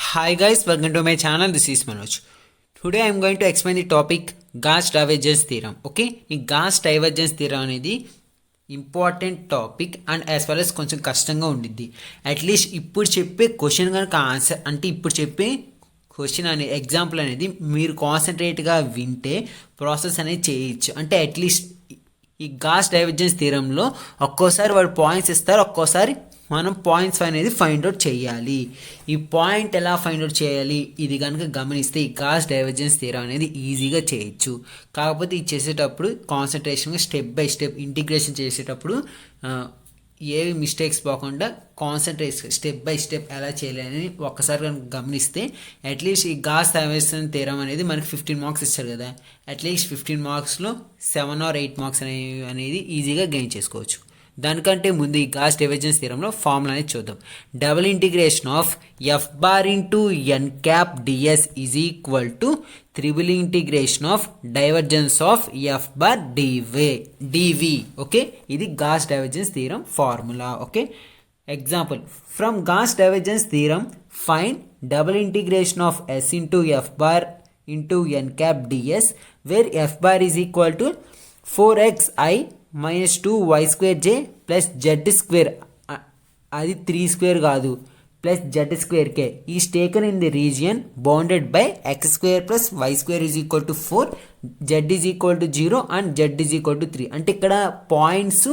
Hi guys, welcome to my channel. This is Manoj. Today I am going to explain the topic Gauss divergence theorem. Okay, ఈ Gauss divergence theorem అనేది important topic and as well as కొంచెం కష్టంగా ఉండిద్ది. At least ఇప్పుడు చెప్పే question కనుక answer అంటే ఇప్పుడు చెప్పే క్వశ్చన్ అనే ఎగ్జాంపుల్ అనేది మీరు కాన్సన్ట్రేట్గా వింటే ప్రాసెస్ అనేది చేయొచ్చు. అంటే అట్లీస్ట్ ఈ గాస్ డైవర్జెన్స్ థియరంలో ఒక్కోసారి వాడు పాయింట్స్ ఇస్తారు, ఒక్కోసారి మనం పాయింట్స్ అనేది ఫైండ్ అవుట్ చేయాలి. ఈ పాయింట్ ఎలా ఫైండ్ అవుట్ చేయాలి ఇది కనుక గమనిస్తే ఈ గాస్ డైవర్జెన్స్ థియరం అనేది ఈజీగా చేయొచ్చు. కాకపోతే ఇది చేసేటప్పుడు కాన్సన్ట్రేషన్గా స్టెప్ బై స్టెప్ ఇంటిగ్రేషన్ చేసేటప్పుడు ఏవి మిస్టేక్స్ పోకుండా కాన్సన్ట్రేషన్ స్టెప్ బై స్టెప్ ఎలా చేయాలని ఒక్కసారి కనుక గమనిస్తే అట్లీస్ట్ ఈ గాస్ డైవర్జెన్స్ థియరం అనేది మనకి 15 మార్క్స్ ఇచ్చారు కదా, అట్లీస్ట్ 15 మార్క్స్లో 7 or 8 మార్క్స్ అనేది ఈజీగా గెయిన్ చేసుకోవచ్చు. దానికంటే ముందు ఈ గాస్ డైవర్జెన్స్ థియరంలో ఫార్ములా అనేది చూద్దాం. Double integration of F bar into N cap DS is equal to triple integration of divergence of F bar DV. Okay, ఇది Gauss divergence theorem formula. Okay, example from Gauss divergence theorem find double integration of S into F bar into N cap DS where F bar is equal to 4xi minus 2y square j plus z square, అది 3 square కాదు, plus z square k is taken in the region bounded by x square plus y square is equal to 4, z is equal to 0 and z is equal to 3. అంటే ఇక్కడ points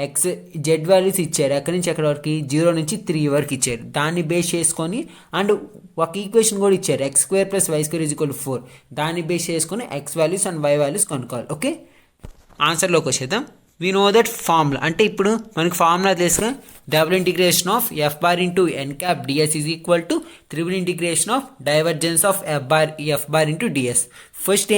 x z values ఇచ్చారు, ఎక్కడి నుంచి ఎక్కడి వరకు 0 నుంచి 3 వరకు ఇచ్చారు. దాన్ని బేస్ చేసుకొని అండ్ ఒక ఈక్వేషన్ కూడా ఇచ్చారు, x square plus y square is equal to 4. దాన్ని బేస్ చేసుకొని x values and y values కనుక్కోవాలి. ఓకే, ఆన్సర్లోకి వచ్చేద్దాం. వి నో దట్ ఫార్ములా అంటే ఇప్పుడు మనకి ఫార్ములా తెలుసుగా, double integration of F bar into N cap DS is equal to triple integration of divergence of F bar into DS. First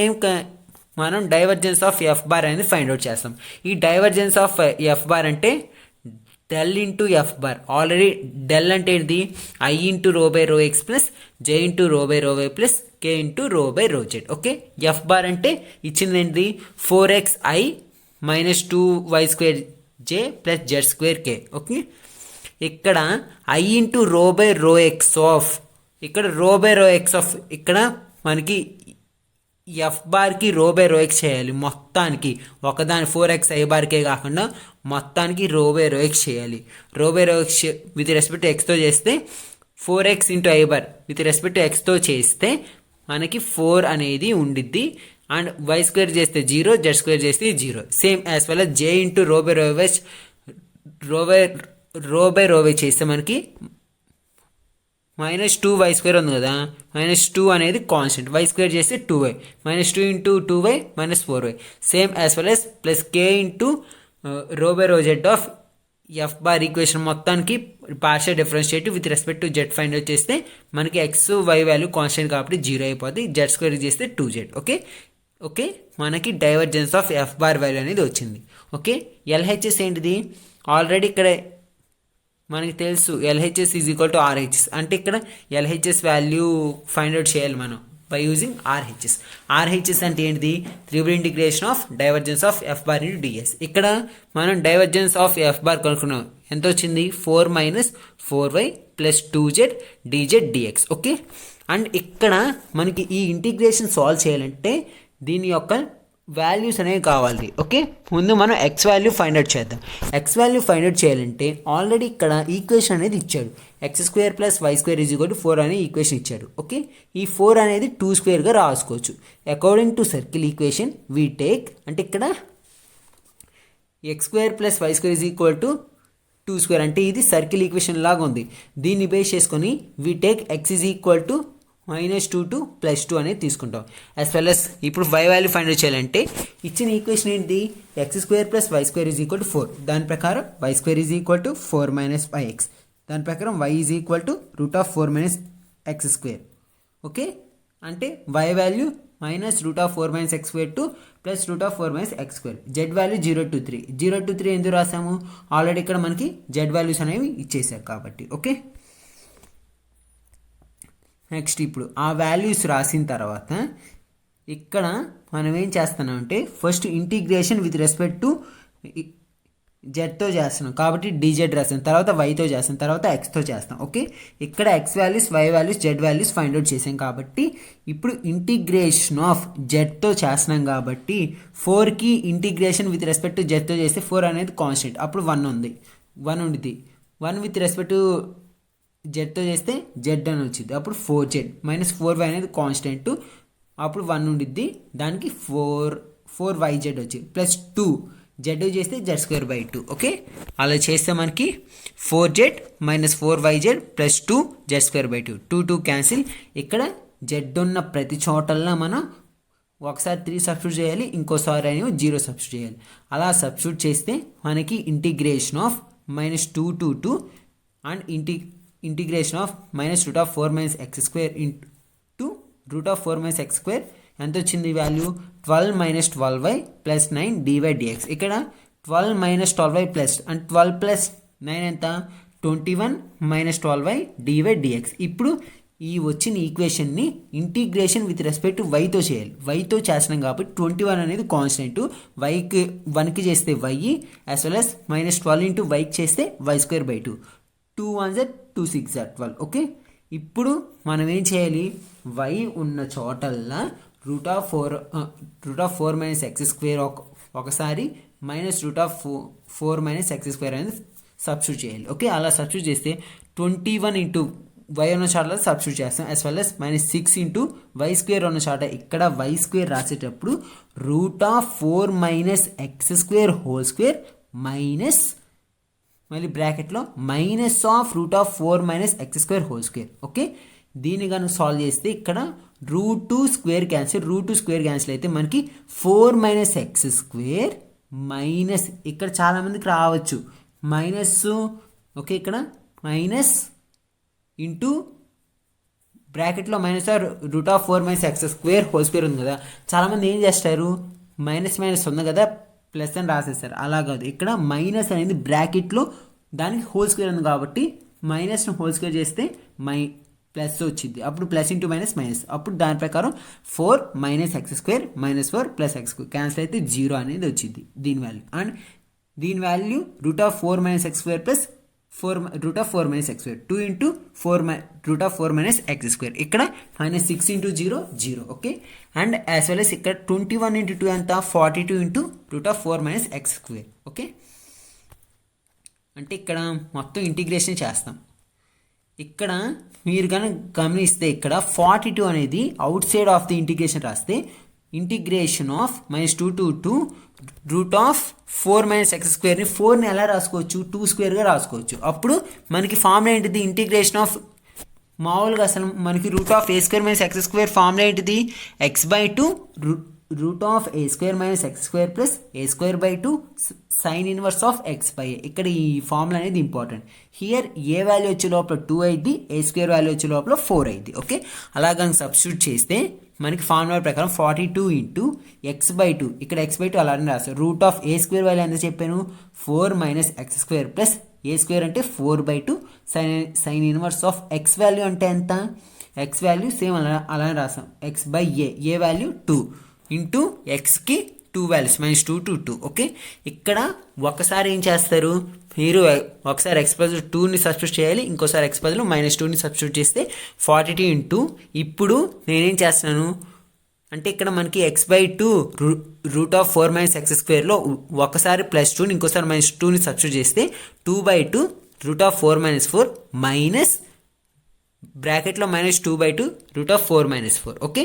మనం divergence of F bar అనేది find out చేస్తాం. ఈ divergence of F bar అంటే del into F bar. Already del అంటే ఏంటి, I into రో by row X plus J into రో by row Y plus K into రో బై రో జెడ్. ఓకే, ఎఫ్ బార్ అంటే ఇచ్చింది ఏంటి, 4xi minus 2y square j plus z square k. Okay, ఇక్కడ i ఇంటూ రో by row X of, ఇక్కడ రో బై రో ఎక్స్ ఆఫ్, ఇక్కడ మనకి ఎఫ్ బార్కి రో బై రో ఎక్స్ చేయాలి మొత్తానికి, ఒకదాని 4xi బార్కే కాకుండా మొత్తానికి రో బై రో ఎక్స్ చేయాలి. రో by row X with respect ఎక్స్తో చేస్తే 4x into I bar with respect ఎక్స్తో చేస్తే మనకి 4 అనేది ఉండిద్ది. అండ్ వై స్క్వేర్ చేస్తే 0, జెడ్ స్క్వేర్ చేస్తే 0. Same as well J into రో బై రో వై చేస్తే మనకి -2y స్క్వేర్ ఉంది కదా, -2 అనేది కాన్స్టెంట్, వై స్క్వేర్ చేస్తే 2y, -2 into 2y -4y. Same as well as plus K into రో బై రో Z of F bar equation మొత్తానికి partial differentiative with respect to Z find out చేస్తే మనకి ఎక్స్ వై వాల్యూ కాన్స్టెంట్ కాబట్టి 0 అయిపోతుంది, Z square చేస్తే 2z. Okay, మనకి divergence of F bar value అనేది వచ్చింది. ఓకే, ఎల్హెచ్ఎస్ ఏంటిది, ఆల్రెడీ ఇక్కడ మనకి తెలుసు LHS is equal to RHS. అంటే ఇక్కడ ఎల్హెచ్ఎస్ వాల్యూ ఫైండ్ అవుట్ చేయాలి మనం బై యూజింగ్ ఆర్హెచ్ఎస్. ఆర్హెచ్ఎస్ అంటే ఏంటిది, triple integration of divergence of F bar into DS. ఇక్కడ మనం డైవర్జెన్స్ ఆఫ్ ఎఫ్ బార్ కనుక్కున్నాం, ఎంత వచ్చింది, 4 - 4y plus 2z dz dx. Okay, and ఇక్కడ మనకి ఈ ఇంటిగ్రేషన్ సాల్వ్ చేయాలంటే దీని యొక్క వాల్యూస్ అనేవి కావాలి. ఓకే, ముందు మనం ఎక్స్ వాల్యూ ఫైండ్ అవుట్ చేద్దాం. ఎక్స్ వాల్యూ ఫైండ్ అవుట్ చేయాలంటే ఆల్రెడీ ఇక్కడ ఈక్వేషన్ అనేది ఇచ్చాడు, x² + y² = 4 అనే ఈక్వేషన్ ఇచ్చాడు. ఓకే, ఈ 4 అనేది 2 స్క్వేర్గా రాసుకోవచ్చు. According to circle equation we take, అంటే ఇక్కడ x² + y² = 2 స్క్వేర్ అంటే ఇది సర్కిల్ ఈక్వేషన్ లాగా ఉంది. దీన్ని బేస్ చేసుకొని వీ టేక్ x = -2 to +2 అనేది తీసుకుంటాం. యాజ్ వెల్ as ఇప్పుడు y వాల్యూ ఫైండ్ అవుట్ చేయాలంటే ఇచ్చిన ఈక్వేషన్ ఏంటి, x² + y² = 4. దాని ప్రకారం y² = 4 - 5x. దాని ప్రకారం y √4 - x². ఓకే, అంటే y value -√4 - x² to +√4 - x². z value 0 to 3. 0 to 3 ఎందుకు రాసాము, ఆల్రెడీ ఇక్కడ మనకి z వాల్యూస్ అనేవి ఇచ్చేసారు కాబట్టి. ఓకే, నెక్స్ట్ ఇప్పుడు ఆ వాల్యూస్ రాసిన తర్వాత ఇక్కడ మనం ఏం చేస్తున్నామంటే first integration with respect to జెడ్తో చేస్తున్నాం కాబట్టి డిజెడ్ రాస్తాం, తర్వాత వైతో చేస్తాం, తర్వాత ఎక్స్తో చేస్తాం. ఓకే, ఇక్కడ X values, Y values, Z values find out చేసాం కాబట్టి ఇప్పుడు ఇంటిగ్రేషన్ ఆఫ్ జెడ్తో చేస్తున్నాం కాబట్టి 4కి ఇంటిగ్రేషన్ విత్ రెస్పెక్ట్ టు జెడ్తో చేస్తే 4 అనేది కాన్స్టెంట్, అప్పుడు 1 ఉంది, 1 ఉండిద్ది. 1 విత్ రెస్పెక్ట్ టు జెడ్తో చేస్తే జెడ్ అని వచ్చింది, అప్పుడు 4z మైనస్ 4y అనేది కాన్స్టెంట్, అప్పుడు 1 ఉండిద్ది, దానికి 4yz వచ్చింది ప్లస్ 2 జెడ్ చేస్తే z²/2. ఓకే, అలా చేస్తే మనకి 4z minus 4yz plus 2 z²/2, 2 cancel. ఇక్కడ జెడ్ ఉన్న ప్రతి చోటల్లా మనం ఒకసారి 3 సబ్స్టిట్యూట్ చేయాలి, ఇంకోసారి ఏమో 0 సబ్స్టిట్యూట్ చేయాలి. అలా సబ్స్టిట్యూట్ చేస్తే మనకి integration of -2 to 2 and integration of -√4 - x² into √4 - x² ఎంత వచ్చింది వాల్యూ 12 - 12y ప్లస్ 9 dy/dx. ఇక్కడ 12 - 12y ప్లస్ అండ్ 12 ప్లస్ 9 ఎంత 21 - 12y dy/dx. ఇప్పుడు ఈ వచ్చిన ఈక్వేషన్ని ఇంటిగ్రేషన్ విత్ రెస్పెక్ట్ టు వైతో చేయాలి. వైతో చేస్తున్నాం కాబట్టి 21 అనేది కాన్స్టెంట్, వైకి 1కి చేస్తే y as well as -12 into వైకి చేస్తే y²/2, 2 1 z 2 6 z 12. ఓకే, ఇప్పుడు మనం ఏం చేయాలి, y ఉన్న చోటల్లా √4 - x² ఒకసారి -√4 - x² అనేది సబ్స్టిట్యూట్ చేయాలి. ఓకే, అలా సబ్స్టిట్యూట్ చేస్తే 21 ఇంటూ y ఉన్న చోట సబ్స్టిట్యూట్ చేస్తాం, as well as -6 into y² ఉన్న చోట ఇక్కడ y² రాసేటప్పుడు √4 - x² హోల్ స్క్వేర్ మైనస్ మళ్ళీ బ్రాకెట్లో -√4 - x² హోల్ స్క్వేర్. ఓకే, దీన్ని కనుక సాల్వ్ చేస్తే ఇక్కడ √2 క్యాన్సిల్ అయితే మనకి 4 - x² మైనస్ ఇక్కడ చాలామందికి రావచ్చు మైనస్. ఓకే, ఇక్కడ మైనస్ ఇంటూ బ్రాకెట్లో -√4 - x² హోల్ స్క్వేర్ ఉంది కదా, చాలామంది ఏం చేస్తారు మైనస్ ఉంది కదా ప్లస్ అని రాసేస్తారు. అలా కాదు, ఇక్కడ మైనస్ అనేది బ్రాకెట్లో దానికి హోల్ స్క్వేర్ ఉంది కాబట్టి మైనస్ను హోల్ స్క్వేర్ చేస్తే ప్లస్ వచ్చింది, అప్పుడు ప్లస్ ఇంటూ మైనస్, అప్పుడు దాని ప్రకారం 4 - x² -4 ప్లస్ x² క్యాన్సిల్ అయితే 0 అనేది వచ్చింది దీని వాల్యూ. అండ్ దీని value √4 - x² plus √4 - x², 2 into √4 - x², ఇక్కడ -6 into 0 0. Okay, and as well as ఇక్కడ 21 ఇంటూ 2 ఎంత 42 ఇంటూ √4 - x². ఓకే, అంటే ఇక్కడ మొత్తం ఇంటిగ్రేషన్ చేస్తాం. ఇక్కడ మీరు కనుక గమనిస్తే ఇక్కడ 42 అనేది out side of the integration రాస్తే ఇంటిగ్రేషన్ ఆఫ్ -2 to 2 √4 - x²ని 4ని ఎలా రాసుకోవచ్చు 2² రాసుకోవచ్చు. అప్పుడు మనకి ఫార్ములా ఏంటిది ఇంటిగ్రేషన్ ఆఫ్ మామూలుగా అసలు మనకి √a² - x² ఫార్ములా ఏంటిది x/2 √a² - x² plus a²/2 sign inverse of x/a. ఇక్కడ ఈ ఫార్ములా అనేది ఇంపార్టెంట్. హియర్ ఏ వాల్యూ వచ్చే లోపల 2 అయింది, a² వాల్యూ వచ్చే లోపల 4 అయింది. ఓకే, అలాగ సబ్స్టిట్యూట్ చేస్తే మనకి ఫార్ములా ప్రకారం 42 ఇంటూ x/2, ఇక్కడ x/2 అలానే రాస్తారు. √a² వాల్యూ ఎంత చెప్పాను 4 - x² ప్లస్ a² అంటే 4/2 sine inverse of x value అంటే ఎంత x వాల్యూ సేమ్ అలానే రాస్తాం x/a, ఏ వాల్యూ 2 ఇంటూ ఎక్స్కి 2 వాల్యూస్ -2 to 2. ఓకే, ఇక్కడ ఒకసారి ఏం చేస్తారు మీరు ఒకసారి x బదులు 2ని సబ్స్టిట్యూట్ చేయాలి, ఇంకోసారి x బదులు -2ని సబ్స్టిట్యూట్ చేస్తే 42 ఇంటూ ఇప్పుడు నేనేం చేస్తున్నాను అంటే ఇక్కడ మనకి x/2 √4 - x²లో ఒకసారి +2ని ఇంకోసారి -2ని సబ్స్టిట్యూట్ చేస్తే 2/2 √4 - 4 మైనస్ బ్రాకెట్లో -2/2 √4 - 4. ఓకే,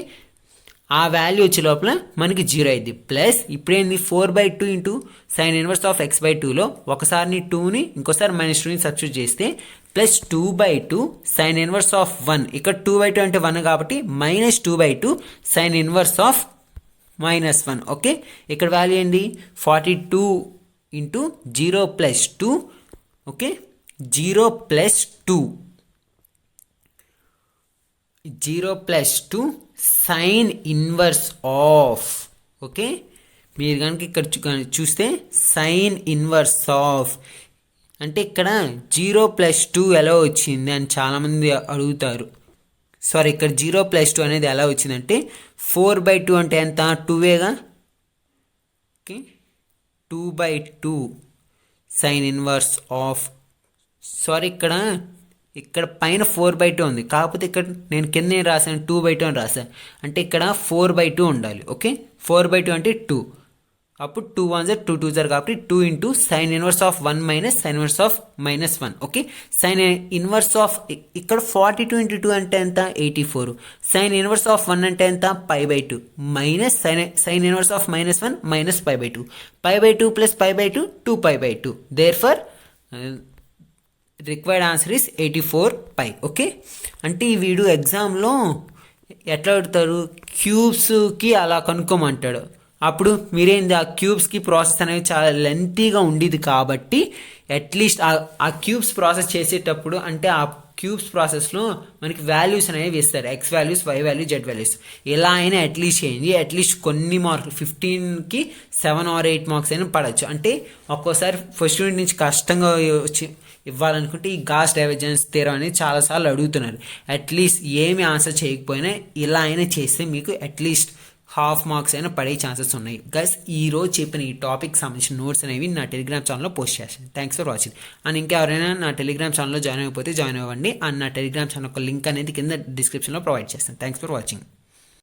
ఆ వాల్యూ వచ్చే లోపల మనకి 0 అయింది. ప్లస్ ఇప్పుడేంది 4/2 ఇంటూ సైన్ ఇన్వర్స్ ఆఫ్ x/2లో ఒకసారి 2ని ఇంకోసారి -2ని సబ్స్టిట్యూట్ చేస్తే ప్లస్ 2/2 సైన్ ఇన్వర్స్ ఆఫ్ 1, ఇక్కడ 2/2 అంటే 1 కాబట్టి -2/2 సైన్ ఇన్వర్స్ ఆఫ్ -1. ఓకే, ఇక్కడ వాల్యూ ఏంది 42 into 0 + 2. Okay, 0 + 2 sine inverse of. Okay, మీరు కనుక ఇక్కడ చూస్తే సైన్ ఇన్వర్స్ ఆఫ్ అంటే ఇక్కడ 0 + 2 ఎలా వచ్చింది అని చాలామంది అడుగుతారు. సారీ, ఇక్కడ 0 + 2 అనేది ఎలా వచ్చిందంటే 4/2 అంటే ఎంత 2వేగా. ఓకే, 2/2 సైన్ ఇన్వర్స్ ఆఫ్ ఇక్కడ పైన 4/2 ఉంది, కాకపోతే ఇక్కడ నేను కింద ఏం రాశాను 2/2 అని రాశాను, అంటే ఇక్కడ 4/2 ఉండాలి. ఓకే, 4/2 అంటే 2, అప్పుడు 2 1 2 2 కాబట్టి 2 into sine inverse of 1 minus sine inverse of -1. Okay, sine inverse of ఇక్కడ 42 ఇంటూ 2 అంటే ఎంత 84, సైన్ ఇన్వర్స్ ఆఫ్ 1 అంటే ఎంత π/2 minus sine inverse of -1 minus π/2, π/2 plus π/2 2π/2. Therefore required answer is 84π. Okay, అంటే ఈ వీడియో ఎగ్జామ్లో ఎట్లా అడుగుతారు, క్యూబ్స్కి అలా కనుక్కోమంటాడు, అప్పుడు మీరేంది ఆ క్యూబ్స్కి ప్రాసెస్ అనేది చాలా లెంతీగా ఉండేది కాబట్టి అట్లీస్ట్ ఆ క్యూబ్స్ ప్రాసెస్ చేసేటప్పుడు అంటే ఆ క్యూబ్స్ ప్రాసెస్లో మనకి వాల్యూస్ అనేవి ఇస్తారు, X values, Y value, Z values. ఎలా అయినా అట్లీస్ట్ చేయండి, అట్లీస్ట్ కొన్ని మార్కులు 15కి 7 or 8 మార్క్స్ అయినా పడవచ్చు. అంటే ఒక్కోసారి ఫస్ట్ యూనిట్ నుంచి కష్టంగా వచ్చి ఇవ్వాలనుకుంటే ఈ గాస్ డైవర్జెన్స్ థియరం అనేది చాలాసార్లు అడుగుతున్నారు. అట్లీస్ట్ ఏమి ఆన్సర్ చేయకపోయినా ఇలా అయినా చేస్తే మీకు అట్లీస్ట్ హాఫ్ మార్క్స్ అయినా పడే ఛాన్సెస్ ఉన్నాయి. గైస్ ఈ రోజు చెప్పిన ఈ టాపిక్ సంబంధించిన నోట్స్ అనేవి నా టెలిగ్రామ్ ఛానల్లో పోస్ట్ చేస్తాను. Thanks for watching. అండ్ ఇంకా ఎవరైనా నా టెలిగ్రామ్ ఛానల్లో జాయిన్ అయిపోతే జాయిన్ అవ్వండి. అండ్ నా టెలిగ్రామ్ ఛానల్ ఒక లింక్ అనేది కింద డిస్క్రిప్షన్లో ప్రొవైడ్ చేస్తాను. Thanks for watching.